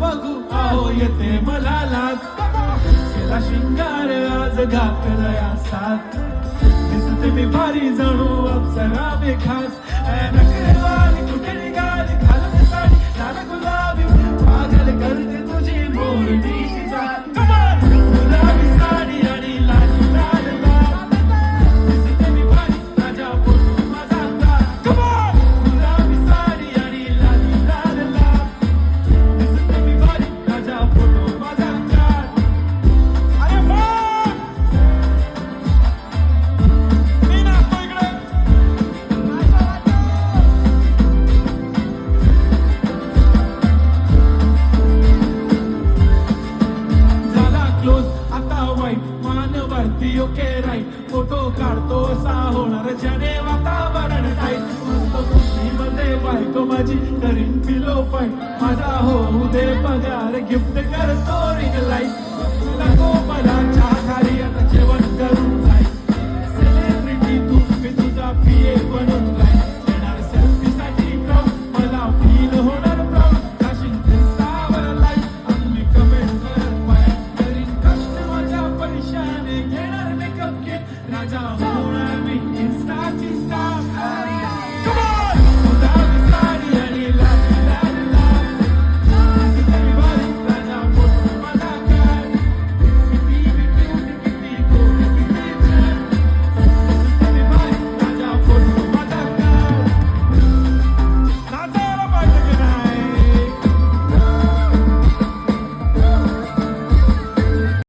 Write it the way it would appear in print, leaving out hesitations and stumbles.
बघू आहो येते मला लाज केला शिंगार आज घातलया साथ दिसते मी भारी जणू अप्सरा बेखास नखरेवाली कुठे निघाली घालते साडी लाल गुलाबी पागल करते तुझी मोरणी जात गुलाबी साडी आणि लाली लाल लाल दिसते मी भारी माझा फोटो माझा तार गुलाबी साडी आणि लाली लाल लाल दिसते मी भारी माझा फोटो माझा तार अरे वाह मी नाचतो इकडे झाला क्लोज आता वाईट मान वरती ओके राईट फोटो काढतो असा होणार ज्याने वातावरण टाईट मस्त खुशीमध्ये बायको माझी करीन पिलो फाईट माझा होऊ दे पगार गिफ्ट करतो रिंग लाईट नको मला चहा खाली आता जेवण करून जाईल सेलिब्रिटी तू मी तुझा पिये बनून जाईल येणार सेल्फी साठी क्राऊड मला फील होणार प्राऊड काशीन इन्स्टावर लाईक आम्ही कमेंट करत पाय करीन कष्ट माझ्या पैशाने घेणार मेकअप किट राजा होणार मी इन्स्टाची